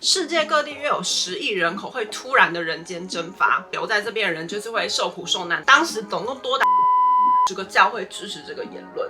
世界各地约有10亿人口会突然的人间蒸发，留在这边的人就是会受苦受难。当时总共多达10个教会支持这个言论。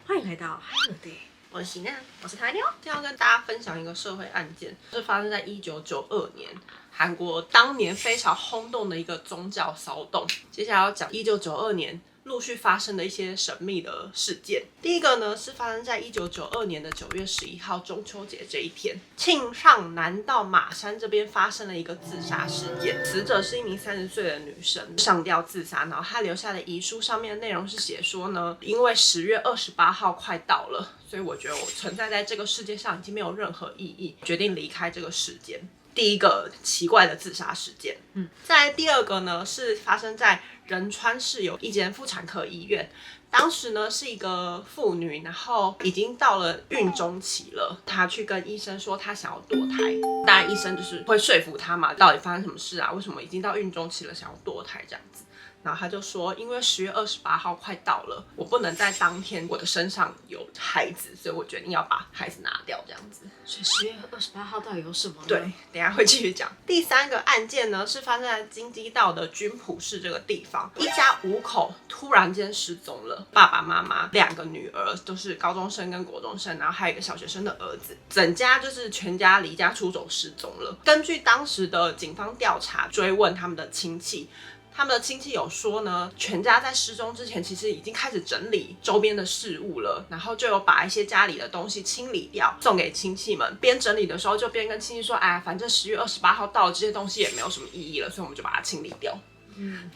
欢迎来到 Holiday， 我是喜娜，我是台妞。今天要跟大家分享一个社会案件，是发生在1992年，韩国当年非常轰动的一个宗教骚动。接下来要讲1992年陆续发生的一些神秘的事件。第一个呢是发生在1992年的9月11号中秋节这一天，庆尚南道马山这边发生了一个自杀事件。死者是一名30岁的女生，上吊自杀，然后她留下的遗书上面的内容是写说呢，因为10月28号快到了，所以我觉得我存在在这个世界上已经没有任何意义，决定离开这个世间。第一个奇怪的自杀事件。再来第二个呢是发生在仁川市有一间妇产科医院。当时呢是一个妇女，然后已经到了孕中期了，她去跟医生说她想要堕胎。当然医生就是会说服她嘛，到底发生什么事啊？为什么已经到孕中期了想要堕胎这样子？然后他就说，因为10月28号快到了，我不能在当天我的身上有孩子，所以我决定要把孩子拿掉这样子。所以10月28号到底有什么呢？对，等一下会继续讲。第三个案件呢是发生在京畿道的军浦市这个地方，一家5口突然间失踪了，爸爸妈妈2个女儿都是高中生跟国中生，然后还有一个小学生的儿子，整家就是全家离家出走失踪了。根据当时的警方调查追问他们的亲戚，他们的亲戚有说呢，全家在失踪之前其实已经开始整理周边的事物了，然后就有把一些家里的东西清理掉，送给亲戚们。边整理的时候就边跟亲戚说，哎，反正10月28号到了，这些东西也没有什么意义了，所以我们就把它清理掉。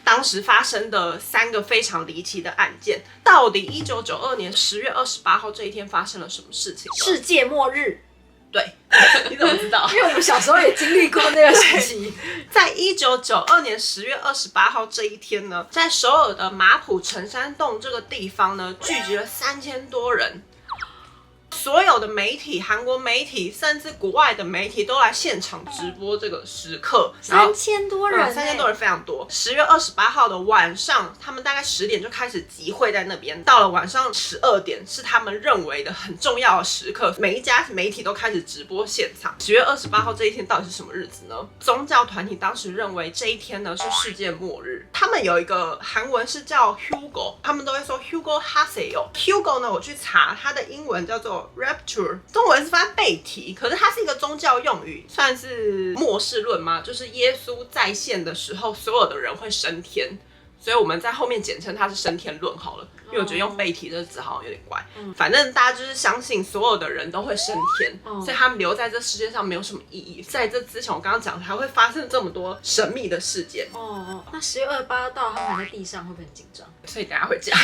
当时发生的3个非常离奇的案件，到底1992年10月28号这一天发生了什么事情？世界末日。对，你怎么知道？因为我们小时候也经历过那个时期。在1992年10月28号这一天呢，在首尔的马浦城山洞这个地方呢，聚集了3000多人。所有的媒体，韩国媒体，甚至国外的媒体都来现场直播这个时刻。3000多人，3000多人非常多。10月28号的晚上，他们大概10点就开始集会在那边。到了晚上12点，是他们认为的很重要的时刻，每一家媒体都开始直播现场。10月28号这一天到底是什么日子呢？宗教团体当时认为这一天呢是世界末日。他们有一个韩文是叫 Hugo， 他们都会说 Hugo Haseyo。Hugo 呢，我去查，它的英文叫做Rapture， 中文是翻被提，可是它是一个宗教用语，算是末世论吗？就是耶稣在线的时候，所有的人会升天，所以我们在后面简称它是升天论好了，因为我觉得用被提这个字好像有点怪。反正大家就是相信所有的人都会升天，所以他们留在这世界上没有什么意义。在这之前，我刚刚讲还会发生这么多神秘的事件。那10月28到他们还在地上，会不会很紧张？所以等一下会讲。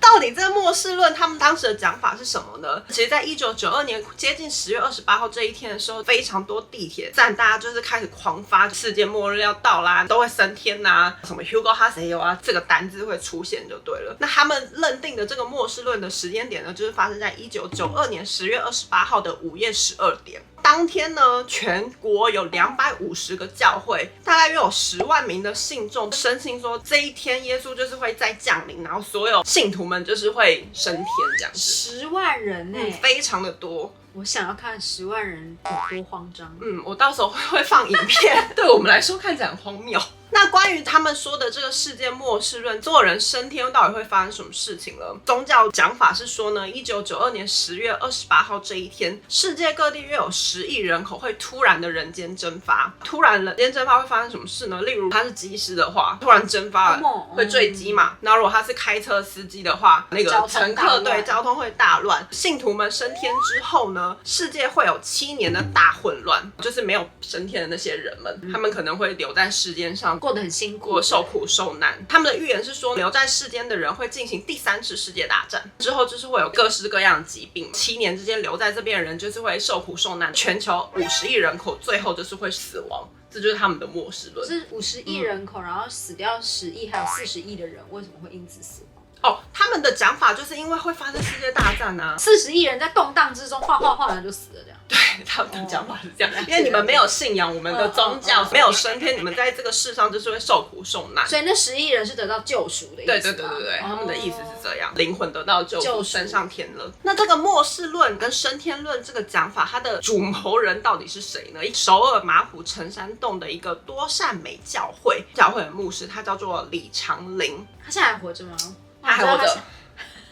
到底这个末世论他们当时的讲法是什么呢？其实在1992年接近10月28号这一天的时候，非常多地铁站大家就是开始狂发世界末日要到啦，都会升天啊，什么 Hugo Haseyo 啊，这个单字会出现就对了。那他们认定的这个末世论的时间点呢，就是发生在1992年10月28号的午夜12点。当天呢，全国有250个教会，大概约有10万名的信众深信说，这一天耶稣就是会再降临，然后所有信徒们就是会升天这样子。10万人非常的多。我想要看10万人有多慌张。我到时候会放影片，对我们来说看起来很荒谬。那关于他们说的这个世界末世论，所有人升天到底会发生什么事情呢？宗教讲法是说呢，1992年10月28号这一天，世界各地约有10亿人口会突然的人间蒸发。突然人间蒸发会发生什么事呢？例如他是机师的话，突然蒸发了，会坠机嘛。然后如果他是开车司机的话，那个乘客对交通会大乱。信徒们升天之后呢，世界会有7年的大混乱，就是没有升天的那些人们，他们可能会留在世间上。过得很辛苦，受苦受难。他们的预言是说，留在世间的人会进行第3次世界大战，之后就是会有各式各样的疾病。7年之间留在这边的人就是会受苦受难，全球50亿人口最后就是会死亡。这就是他们的末世论。是50亿人口，然后死掉10亿，还有40亿的人，为什么会因此死亡？哦，他们的讲法就是因为会发生世界大战啊，40亿人在动荡之中画完就死了这样。对，他们的讲法是这样，因为你们没有信仰我们的宗教，没有升天，你们在这个世上就是会受苦受难。所以那10亿人是得到救赎的意思。对，他们的意思是这样，灵魂得到救赎，升上天了。那这个末世论跟升天论这个讲法，它的主谋人到底是谁呢？首尔马虎城山洞的一个多善美教会的牧师，他叫做李长林。他现在还活着吗？他还活着。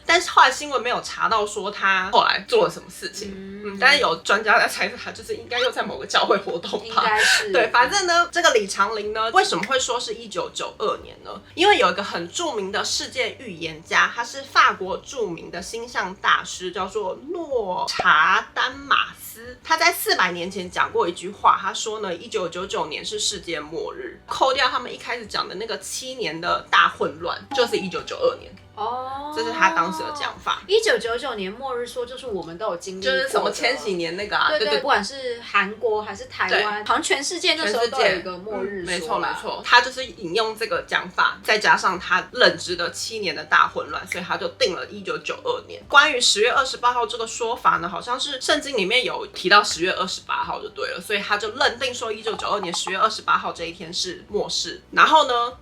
但是后来新闻没有查到说他后来做了什么事情，但是有专家在猜测他就是应该又在某个教会活动吧，应该是。对，反正呢，这个李长林呢，为什么会说是1992年呢？因为有一个很著名的世界预言家，他是法国著名的星象大师，叫做诺查丹马斯。他在400年前讲过一句话，他说呢，1999年是世界末日，扣掉他们一开始讲的那个7年的大混乱，就是1992年。哦，这是他当时的讲法。1999年末日说就是我们都有经历过，就是什么千禧年那个啊，对，不管是韩国还是台湾，好像全世界那时候都有一个末日说没错，他就是引用这个讲法，再加上他认知的7年的大混乱，所以他就定了1992年。关于10月28号这个说法呢，好像是圣经里面有提到10月28号就对了，所以他就认定说1992年10月28号这一天是末世。然后呢，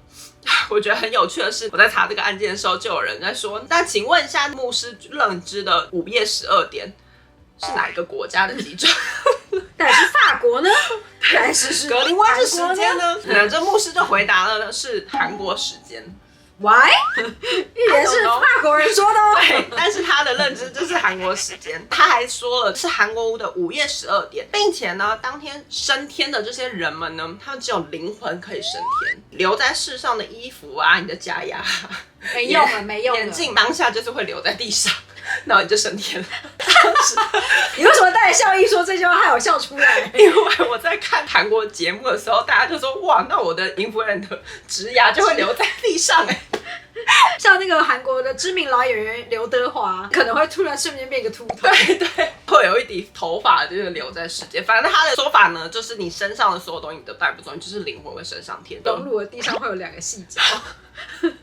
我觉得很有趣的是，我在查这个案件的时候，就有人在说，但请问一下，牧师认知的午夜12点是哪一个国家的基准？到底是法国呢，还是格林威治时间呢？这牧师就回答了是韩国时间。Why？ 预言是法国人说的哦。对，但是他的认知就是韩国时间。他还说了是韩国的午夜12点，并且呢，当天升天的这些人们呢，他们只有灵魂可以升天，留在世上的衣服啊，你的假牙没用了，没用了，眼镜当下就是会留在地上，然后你就升天了。你为什么带着笑意说这句话，害我笑出来？因为我在看韩国节目的时候，大家就说哇，那我的银夫人的植牙就会留在地上像那个韩国的知名老演员刘德华，可能会突然瞬间变一个秃头。对，会有一滴头发就是留在世界。反正他的说法呢，就是你身上的所有东西你都带不走，你就是灵魂会升上天。公路的地上会有2个细角。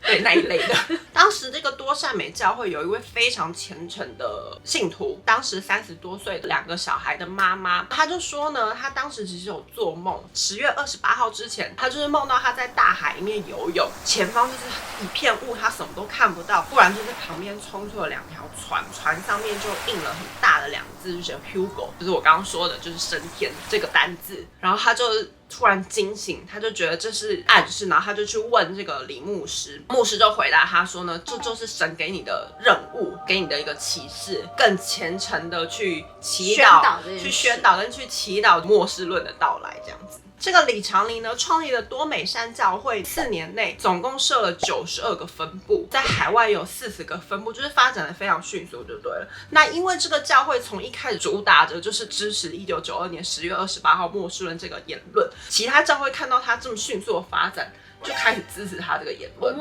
对，那一类的。当时这个多善美教会有一位非常虔诚的信徒，当时30多岁的2个小孩的妈妈，她就说呢，她当时其实有做梦，10月28号之前，她就是梦到她在大海里面游泳，前方就是一片雾，她什么都看不到，忽然就是旁边冲出了2条船，船上面就印了很大的2字，就是 Hugo， 就是我刚刚说的，就是升天这个单字，然后她就突然惊醒，他就觉得这是暗示，然后他就去问这个李牧师，牧师就回答他说呢，这就是神给你的任务，给你的一个启示，更虔诚的去祈祷、去宣导跟去祈祷末世论的到来，这样子。这个李长林呢，创立了多美山教会，4年内总共设了92个分部，在海外有40个分部，就是发展的非常迅速，就对了。那因为这个教会从一开始主打着就是支持1992年10月28号末世论这个言论，其他教会看到它这么迅速的发展，就开始支持他这个言论。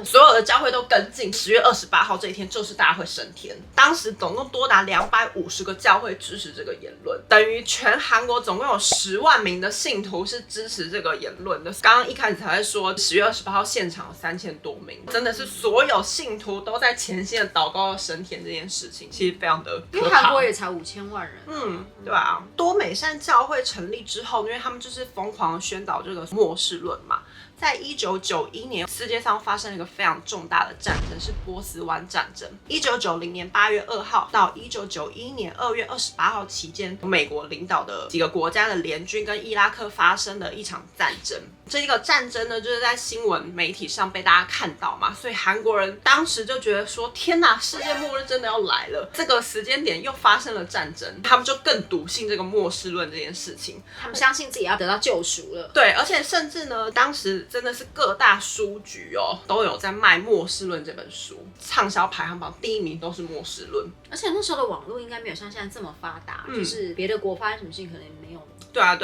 所有的教会都跟进，10月28号这一天就是大家会升天。当时总共多达250个教会支持这个言论，等于全韩国总共有10万名的信徒是支持这个言论的。刚刚一开始才在说10月28号现场有3000多名，真的是所有信徒都在前线的祷告要升天这件事情，其实非常的可怕。因为韩国也才5000万人。对啊。多美善教会成立之后，因为他们就是疯狂的宣导这个末世论嘛。在1991年，世界上发生了一个非常重大的战争，是波斯湾战争。1990年8月2号到1991年2月28号期间，美国领导的几个国家的联军跟伊拉克发生了一场战争。这个战争呢，就是在新闻媒体上被大家看到嘛，所以韩国人当时就觉得说，天哪，世界末日真的要来了。这个时间点又发生了战争，他们就更笃信这个末世论这件事情，他们相信自己要得到救赎了。对，而且甚至呢，当时真的是各大书局都有在卖《末世论》这本书，畅销排行榜第1名都是《末世论》。而且那时候的网络应该没有像现在这么发达，就是别的国发生什么事情可能没有。对啊。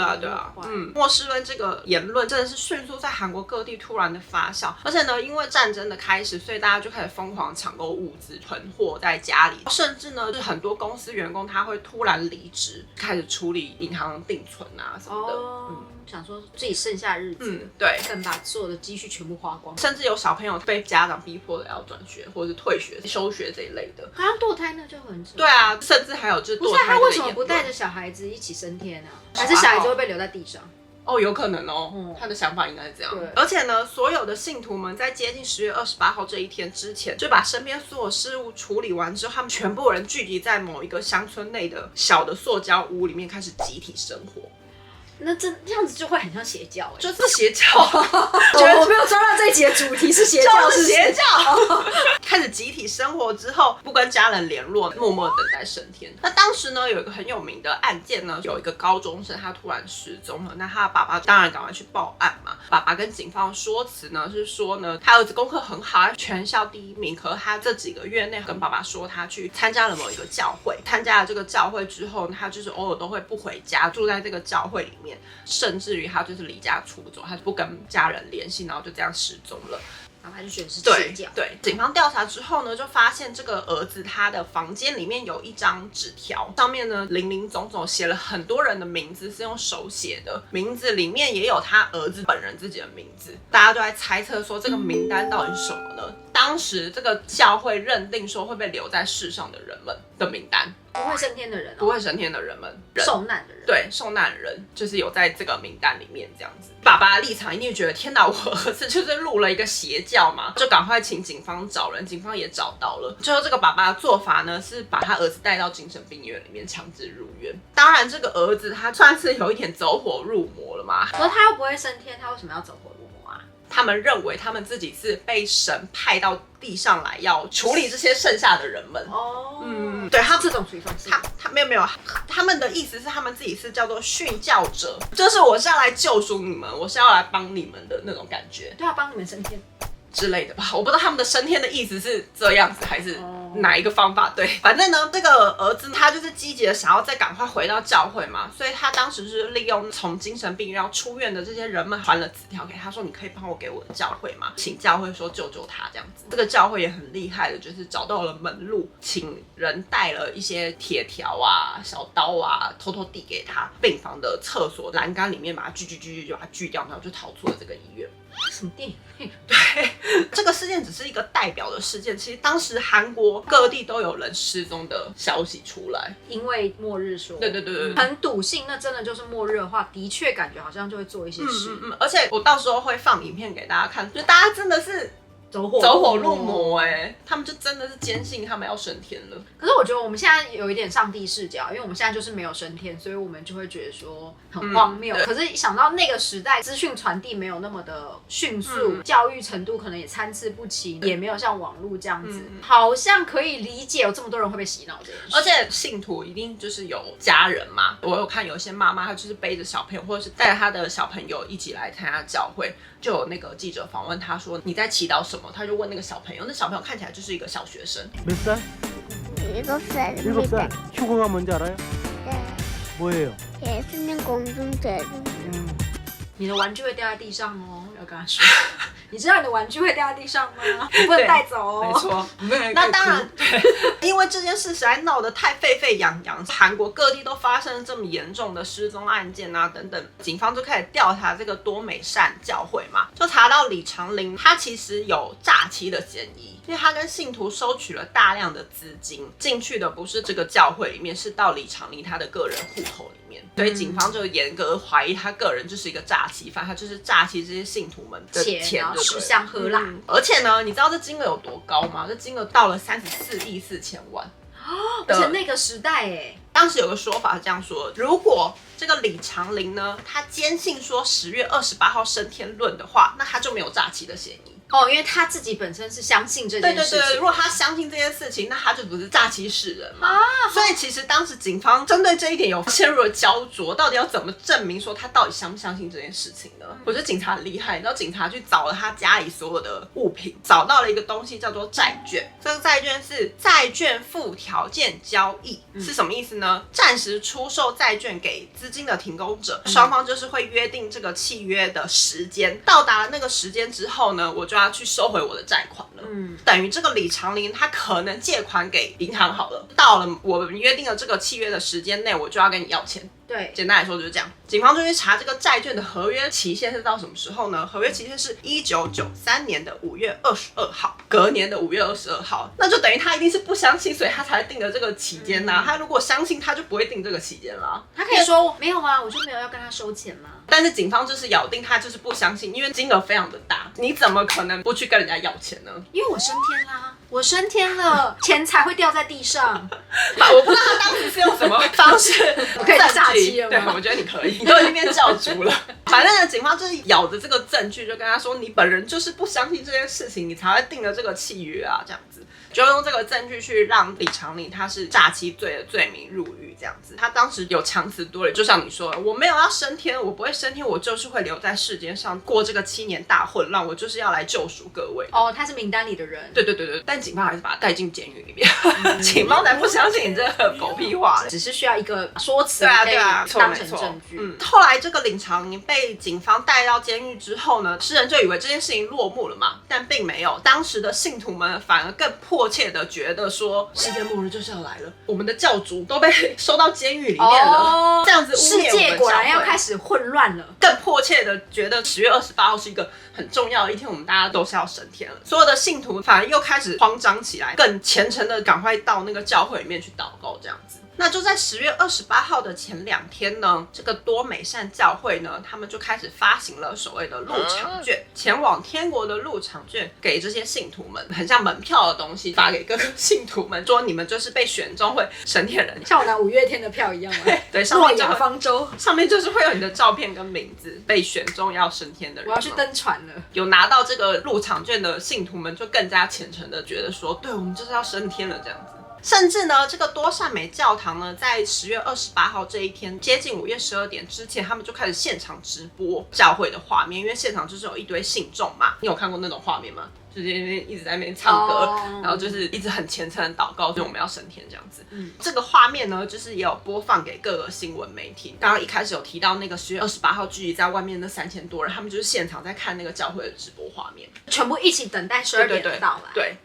末世论这个言论真的是迅速在韩国各地突然的发酵，而且呢，因为战争的开始，所以大家就开始疯狂抢购物资，囤货在家里，甚至呢，就是很多公司员工他会突然离职，开始处理银行定存啊什么的。想说自己剩下的日子，对，更把所有的积蓄全部花光，甚至有小朋友被家长逼迫的要转学或者是退学、休学这一类的。好像堕胎那就很对啊，甚至还有就是堕胎。他为什么不带着小孩子一起升天啊？还是小孩子会被留在地上？哦，有可能哦，他的想法应该是这样。而且呢，所有的信徒们在接近10月28号这一天之前，就把身边所有事务处理完之后，他们全部人聚集在某一个乡村内的小的塑胶屋里面，开始集体生活。那这样子就会很像邪教就是邪教。我没有抓到这一集的主题是邪教，是邪教。开始集体生活之后，不跟家人联络，默默等待升天。那当时呢，有一个很有名的案件呢，有一个高中生他突然失踪了，那他的爸爸当然赶快去报案嘛。爸爸跟警方的说辞呢是说呢，他儿子功课很好，全校第1名，可是他这几个月内跟爸爸说他去参加了某一个教会，参加了这个教会之后，他就是偶尔都会不回家，住在这个教会里面。甚至于他就是离家出走，他不跟家人联系，然后就这样失踪了。然后他就觉得是邪教。对，警方调查之后呢，就发现这个儿子他的房间里面有一张纸条，上面呢林林总总写了很多人的名字，是用手写的，名字里面也有他儿子本人自己的名字。大家都在猜测说这个名单到底是什么呢？当时这个教会认定说会被留在世上的人们的名单。不会升天的人不会升天的人们，受难的人，对，受难的人就是有在这个名单里面这样子。爸爸的立场一定觉得天哪，我儿子就是入了一个邪教嘛，就赶快请警方找人，警方也找到了。最后这个爸爸的做法呢，是把他儿子带到精神病院里面强制入院。当然，这个儿子他算是有一点走火入魔了嘛。可是他又不会升天，他为什么要走火入魔啊？他们认为他们自己是被神派到地上来，要处理这些剩下的人们。对，他这种属于方式。他没有，他们的意思是他们自己是叫做殉教者，就是我是要来救赎你们，我是要来帮你们的那种感觉。对啊，帮你们升天之类的吧，我不知道他们的升天的意思是这样子还是哪一个方法。对，反正呢，这个儿子他就是积极的想要再赶快回到教会嘛，所以他当时是利用从精神病院要出院的这些人们传了纸条给他说，你可以帮我给我的教会吗？请教会说救救他这样子。这个教会也很厉害的，就是找到了门路，请人带了一些铁条啊、小刀啊，偷偷递给他。病房的厕所栏杆里面把它锯，就把它锯掉，然后就逃出了这个医院。什么电影？对，这个事件只是一个代表的事件。其实当时韩国各地都有人失踪的消息出来，因为末日说，对，很笃信那真的就是末日的话，的确感觉好像就会做一些事。而且我到时候会放影片给大家看，就大家真的是走火入魔他们就真的是坚信他们要升天了。可是我觉得我们现在有一点上帝视角，因为我们现在就是没有升天，所以我们就会觉得说很荒谬。可是想到那个时代，资讯传递没有那么的迅速，教育程度可能也参差不齐，也没有像网络这样子，好像可以理解有这么多人会被洗脑这件事。而且信徒一定就是有家人嘛，我有看有些妈妈她就是背着小朋友，或者是带着她的小朋友一起来参加教会，就有那个记者访问他说你在祈祷什么？他就问那个小朋友，那小朋友看起来就是一个小学生。몇 살? 7살. 7살. 휴거가 뭔지 알아요? 네. 뭐예요? 예수님 공동체로. 你的玩具会掉在地上哦，要跟他说。你知道你的玩具会掉在地上吗？你不能带走哦。没错，那当然，对，因为这件事实在闹得太沸沸扬扬，韩国各地都发生了这么严重的失踪案件啊等等，警方就开始调查这个多美善教会嘛，就查到李长林他其实有诈欺的嫌疑，因为他跟信徒收取了大量的资金，进去的不是这个教会里面，是到李长林他的个人户头里面，所以警方就严格怀疑他个人就是一个诈欺犯，他就是诈欺这些信徒们的钱，然后吃香喝辣。而且呢，你知道这金额有多高吗？这金额到了34亿4千万。而且那个时代当时有个说法是这样说，如果这个李长林呢，他坚信说10月28号升天论的话，那他就没有诈欺的嫌疑。因为他自己本身是相信这件事情。对，如果他相信这件事情，那他就不是诈欺世人嘛。所以其实当时警方针对这一点有陷入了焦灼，到底要怎么证明说他到底相不相信这件事情呢？我觉得警察很厉害，你知道警察去找了他家里所有的物品，找到了一个东西叫做债券。这个债券是债券附条件交易，是什么意思呢？暂时出售债券给资金的提供者，双方就是会约定这个契约的时间，到达了那个时间之后呢，我就要去收回我的债款了。等于这个李长林他可能借款给银行好了，到了我们约定的这个契约的时间内，我就要跟你要钱。对，简单来说就是这样。警方就去查这个债券的合约期限是到什么时候呢？合约期限是1993年的5月22号，隔年的5月22号。那就等于他一定是不相信，所以他才定的这个期间呐。他如果相信，他就不会定这个期间啦。他可以说没有啊，我就没有要跟他收钱嘛。但是警方就是咬定他就是不相信，因为金额非常的大，你怎么可能不去跟人家要钱呢？因为我升天啦，我升天了，钱才会掉在地上。我不知道他当时是用什么方式，我可以诈欺了吗？对，我觉得你可以，你都已经变教主了。反正呢，警方就是咬着这个证据，就跟他说，你本人就是不相信这件事情，你才会定了这个契约啊，这样子。就用这个证据去让李长林他是诈欺罪的罪名入狱，这样子。他当时有强词夺理，就像你说的，我没有要升天，我不会升天，我就是会留在世间上过这个7年大混乱，我就是要来救赎各位。哦，他是名单里的人。对，但警方还是把他带进监狱里面，警方才不相信你这个狗屁话，只是需要一个说辞对可以啊，当成证据。后来这个林长宁被警方带到监狱之后呢，诗人就以为这件事情落幕了嘛，但并没有。当时的信徒们反而更迫切的觉得说，世界末日就是要来了，我们的教主都被收到监狱里面了，这样子污世蔑我们界果然教会要开始混乱了。更迫切的觉得10月28号是一个很重要的一天，我们大家都是要升天了。所有的信徒反而又开始慌张起来，更虔诚的赶快到那个教会里面去祷告，这样子。那就在10月28号的前2天呢，这个多美善教会呢，他们就开始发行了所谓的入场券，前往天国的入场券给这些信徒们，很像门票的东西，发给各个信徒们，说你们就是被选中会升天人，像我拿5月天的票一样吗？对，上诺亚面就会方舟，上面就是会有你的照片跟名字，被选中要升天的人。我要去登船了。有拿到这个入场券的信徒们就更加虔诚的觉得说，对，我们就是要升天了这样子。甚至呢，这个多善美教堂呢，在10月28号这一天接近5月12点之前，他们就开始现场直播教会的画面，因为现场就是有一堆信众嘛。你有看过那种画面吗？就是一直在那边唱歌，然后就是一直很虔诚的祷告，就我们要升天这样子。这个画面呢，就是也有播放给各个新闻媒体。刚刚一开始有提到那个10月28号聚集在外面那3000多人，他们就是现场在看那个教会的直播画面，全部一起等待12点的到来。对。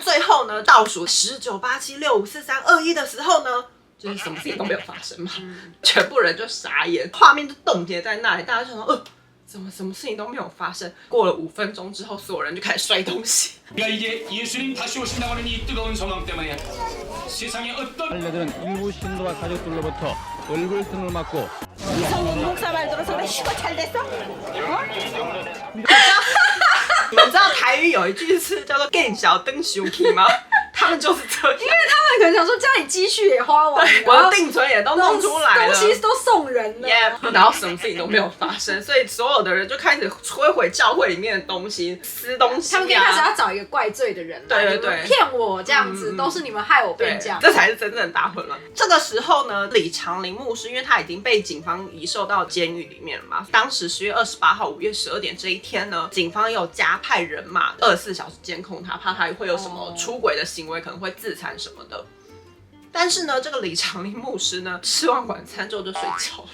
最后呢，倒数19、87、65、43、21的时候呢，就是什么事情都没有发生嘛，全部人就傻眼，画面就冻结在那里，大家就说，怎么什么事情都没有发生？过了5分钟之后，所有人就开始摔东西。 할례들은 일부 신도와 가족들로부터 얼굴 등을 맞고 이성윤 목사 말 들어서 그래 휴가 잘 됐어? 你们知道台语有一句是叫做“更小灯修 k 吗？他们就是这样，因为他们可能想说家里积蓄也花完了，我的定存也都弄出来了，东西都送人了， yeah, 然后什么事情都没有发生，所以所有的人就开始摧毁教会里面的东西，撕东西、啊。他们开始要找一个怪罪的人，对，骗我这样子，都是你们害我变这样，这才是真正的大混乱。这个时候呢，李长林牧师因为他已经被警方移送到监狱里面了嘛，当时10月28号5月12点这一天呢，警方又加派人马24小时监控他，怕他会有什么出轨的行为，可能会自残什么的。但是呢，这个李长林牧师呢，吃完晚餐之后就睡着了。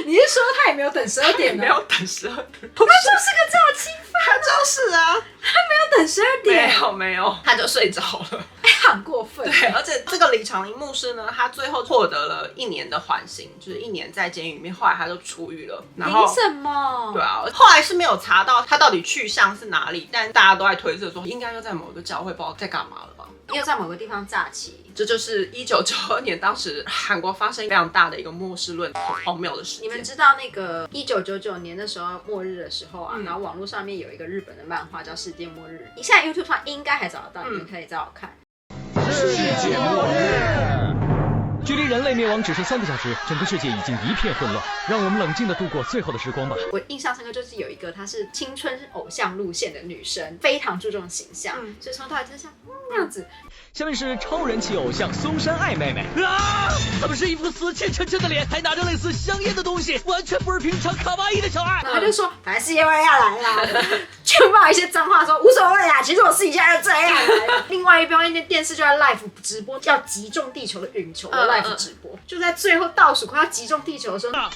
你是说他也没有等12点呢？没有等12点，他就是个诈欺犯，他就是啊，他没有等12点，没有，他就睡着了，很过分。对，而且这个李长林牧师呢，他最后获得了1年的缓刑，就是1年在监狱里面，后来他就出狱了。然后凭什么？对啊，后来是没有查到他到底去向是哪里，但大家都在推测说，应该又在某个教会，不知道在干嘛了吧。又在某个地方诈欺，这就是1992年当时韩国发生非常大的一个末世论，很荒谬的事件。你们知道那个1999年的时候末日的时候啊，然后网络上面有一个日本的漫画叫《世界末日》，你现在 YouTube 上应该还找得到，你们可以找我看。世界末日，距离人类灭亡只剩3个小时，整个世界已经一片混乱，让我们冷静地度过最后的时光吧。我印象深刻就是有一个她是青春偶像路线的女生，非常注重形象，所以从头到尾就是像那样子。下面是超人气偶像松山爱妹妹啊，他们是一副死气沉沉的脸，还拿着类似香烟的东西，完全不是平常卡哇伊的小孩。他就说，反正世界末日要来了，就骂一些脏话说无所谓啦，其实我私底下就这样。另外一边，那电视就在 live 直播，要击中地球的陨球的 live 直播，就在最后倒数快要击中地球的时候。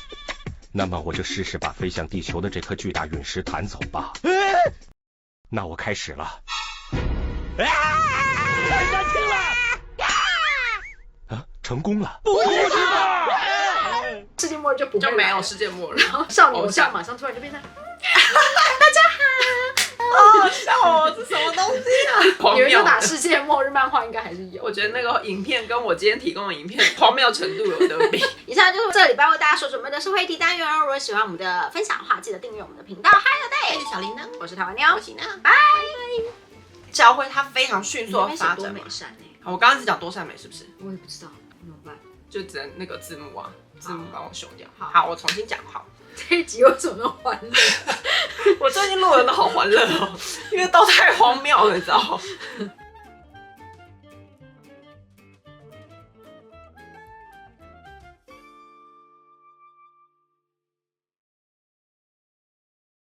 那么我就试试把飞向地球的这颗巨大陨石弹走吧。那我开始了。太难听了！啊，成功了！不是吧？世界末日就不会就没有世界末日。然后少女偶像马上突然就变成，好好笑哦，这什么东西啊？荒有一谬个打世界末日漫画应该还是有。我觉得那个影片跟我今天提供的影片荒谬程度有得比。以上就是这个礼拜为大家所准备的社会题单元。如果喜欢我们的分享的话，记得订阅我们的频道，还有对小铃铛，我是台湾妞，我喜娜，拜。教会它非常迅速的发多展嘛。美善哎，好，我刚刚只讲多善美是不是？我也不知道怎么办。就只能那个字幕啊，字幕帮我修掉。好好，我重新讲。好，这一集为什么那么欢乐？我最近录人都好欢乐哦，因为都太荒谬了，你知道。